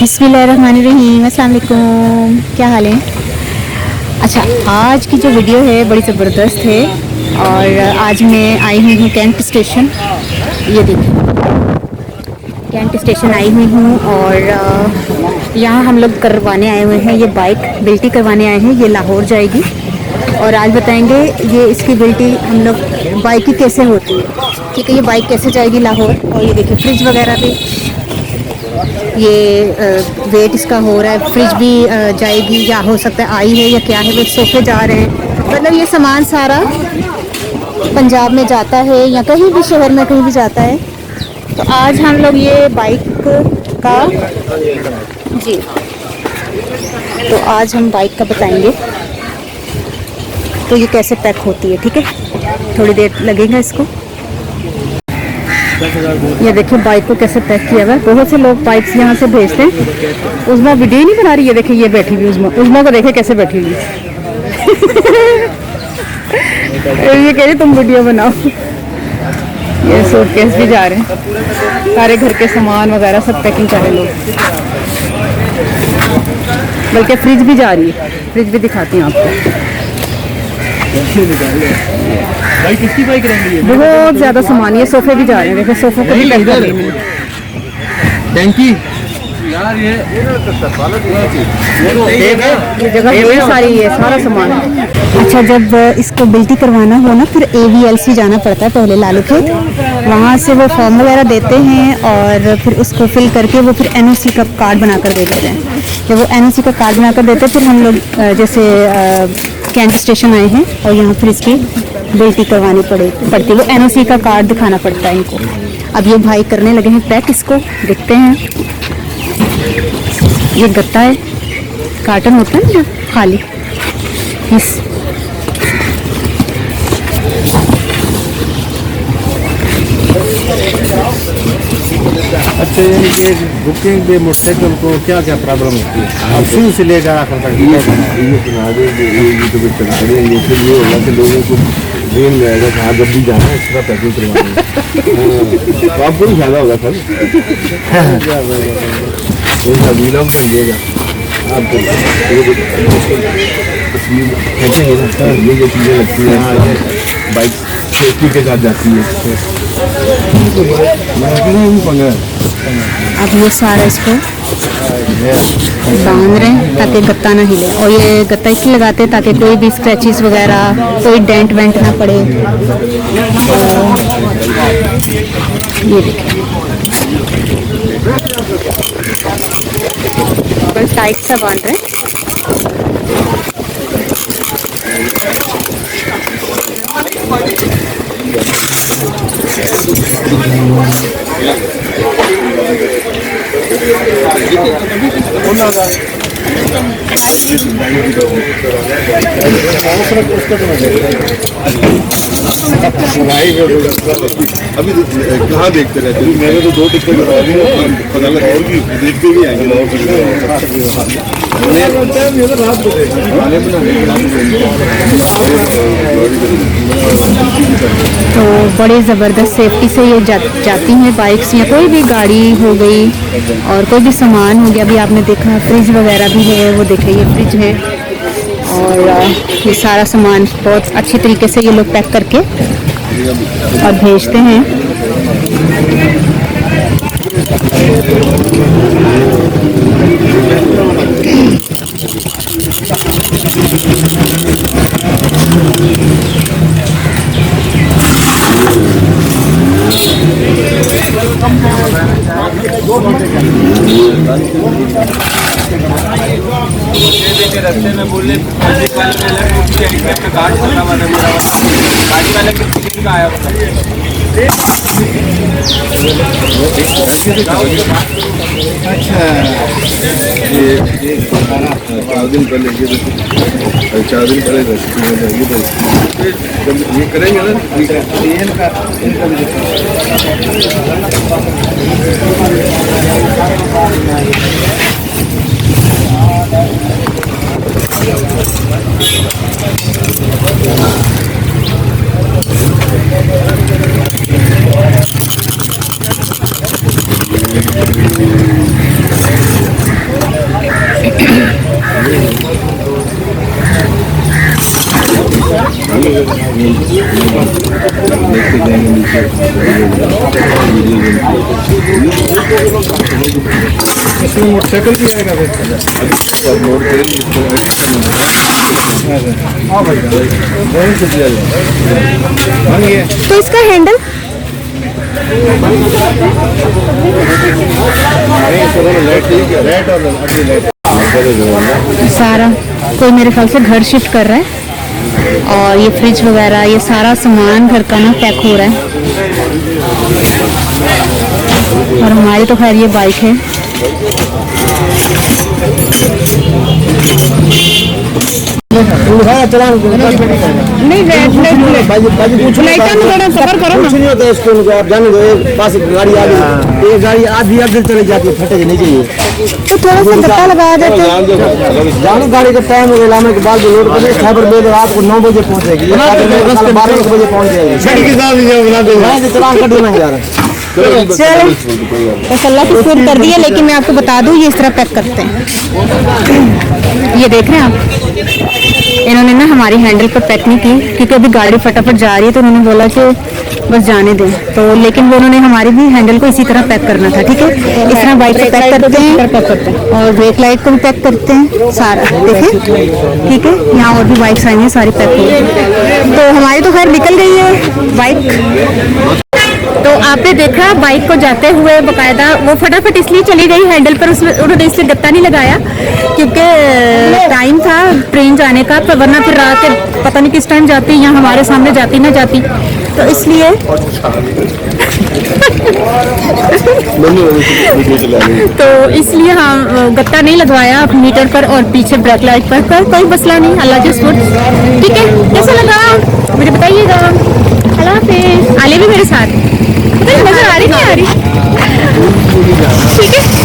बिस्मिल्लाहिर्रहमानिर्रहीम, अस्सलाम वालेकुम। क्या हाल है? अच्छा, आज की जो वीडियो है बड़ी ज़बरदस्त है और आज मैं आई हुई हूँ कैंट स्टेशन। ये देखिए कैंट स्टेशन आई हुई हूँ और यहाँ हम लोग करवाने आए हुए हैं, ये बाइक बिल्टी करवाने आए हैं। ये लाहौर जाएगी और आज बताएंगे ये इसकी बिल्टी हम लोग बाइक की कैसे होती है। ठीक है, ये बाइक कैसे जाएगी लाहौर। और ये देखिए फ्रिज वगैरह भी, ये वेट इसका हो रहा है। फ्रिज भी जाएगी या हो सकता है आई है या क्या है, वो सोफे जा रहे हैं। मतलब ये सामान सारा पंजाब में जाता है या कहीं भी शहर में कहीं भी जाता है। तो आज हम लोग ये बाइक का जी तो आज हम बाइक का बताएंगे तो ये कैसे पैक होती है। ठीक है, थोड़ी देर लगेगा इसको। ये देखिए बाइक को कैसे पैक किया हुआ है। बहुत से लोग बाइक्स यहाँ से भेजते हैं। उज़मा वीडियो ही नहीं बना रही है। देखिए ये बैठी हुई उज़मा को देखे कैसे बैठी हुई ये कह रही तुम वीडियो बनाओ। ये सूटकेस भी जा रहे हैं, सारे घर के सामान वगैरह सब पैकिंग कर रहे लोग। बल्कि फ्रिज भी जा रही है, फ्रिज भी दिखाती हूँ आपको। भाई किसकी बाइक रहेंगी? बहुत ज़्यादा सामान, ये सोफे भी जा रहे हैं। देखो सोफों को भी पैक कर रही है टैंकी यार। ये जगह ये सारी है, सारा सामान। अच्छा, जब इसको बिल्टी करवाना हो ना, फिर AVLC जाना पड़ता है पहले लालू खेत। वहाँ से वो फॉर्म वगैरह देते हैं और फिर उसको फिल करके वो फिर NOC का कार्ड बनाकर दे देते हैं। जब वो NOC का कार्ड बनाकर देते हैं फिर हम लोग जैसे कैंट स्टेशन आए हैं और यहाँ फिर इसकी बिल्टी करवानी पड़ती है। वो NOC का कार्ड दिखाना पड़ता है इनको। अब ये भाई करने लगे हैं पैक, इसको देखते हैं। ये गत्ता है, कार्टन होता है ना खाली इस अच्छा, यानी कि बुकिंग के मोटरसाइकिल को क्या क्या प्रॉब्लम होती है? अब शुरू से लेकर आखिर तक ये सुना दे। ये तो चला रहे हैं, फिर ये होगा कि लोगों को ट्रेन जाएगा कहाँ जब भी जाना है उसका पैकिंग करवाना। तो आपको भी फायदा होगा सर। विलम्ब नहीं देगा आपको। फेंकेंगे ना, ये जो चीज़ें लगती हैं बाइक सेफ्टी के साथ जाती है। अब ये सारा इसको बांध रहे हैं ताकि गत्ता ना हिले। और ये गत्ता इसलिए लगाते हैं ताकि कोई भी स्क्रैचेस वगैरह, कोई डेंट वेंट ना पड़े। ये देखिए बस टाइट सा बांध रहे हैं। अभी कहाँ देखते रहते? मैंने तो 2 टिकट करवा दी, पता लगा और भी देखते भी आएंगे। तो बड़े ज़बरदस्त सेफ्टी से ये जाती हैं बाइक्स या कोई भी गाड़ी हो गई और कोई भी सामान हो गया। अभी आपने देखा फ्रिज वगैरह भी है, वो देखिए ये फ्रिज है और ये सारा सामान बहुत अच्छे तरीके से ये लोग पैक करके और भेजते हैं। रस्ते में बोले कार्ड करना वाला गाड़ी वाले का आया। अच्छा, ये 4 दिन पहले 4 दिन पहले ये करेंगे ना। इसमें मोटरसाइकिल भी आएगा फिर? हाँ भाई, वहीं से दिया जाए। ये तो इसका हैंडल लाइट ठीक है, रेड और अगली लाइट सारा कोई मेरे ख्याल से घर शिफ्ट कर रहा है, और ये फ्रिज वगैरह ये सारा सामान घर का ना पैक हो रहा है। और हमारी तो खैर ये बाइक है। नहीं आप जाने दो, एक पास एक गाड़ी आ गई, एक गाड़ी आधी आधी चली जाती है, फटेगी नहीं चाहिए तो थोड़ा सा गत्ता लगा देते। जानो गाड़ी का टाइम हो गया के बाद लोड करने खबर में रात को 9 बजे पहुंचेगी, 12 बजे पहुंच जाएगी। चलान कट देना यार। चलो बस अल्लाह की शुक्र कर दिया, लेकिन मैं आपको बता दूं ये इस तरह पैक करते हैं। ये देख रहे हैं आप, इन्होंने ना हमारी हैंडल पर पैक नहीं की, क्योंकि अभी गाड़ी फटाफट जा रही है, तो उन्होंने बोला कि बस जाने दें। तो लेकिन वो उन्होंने हमारी भी हैंडल को इसी तरह पैक करना था। ठीक है, इस तरह बाइक को पैक करते हैं और ब्रेक लाइट को भी पैक करते हैं सारा। देखें, ठीक है, यहाँ और भी बाइक्स आई हैं, सारी पैक हो गई। तो हमारी तो खैर निकल गई है बाइक। तो आपने देखा बाइक को जाते हुए बकायदा वो फटाफट इसलिए चली गई हैंडल पर, उसमें उन्होंने इसलिए गत्ता नहीं लगाया क्योंकि टाइम था ट्रेन जाने का, तो वरना फिर रात के पता नहीं किस टाइम जाती या हमारे सामने जाती ना जाती, तो इसलिए तो इसलिए हम गत्ता नहीं लगवाया मीटर पर और पीछे ब्रेक लाइट पर। कोई मसला नहीं, अल्लाह के शुक्र। ठीक है, कैसा लगा मुझे बताइएगा। अल्लाह हाफिज़। आले भी मेरे साथ, नजर आ रही नहीं आ रही? ठीक है।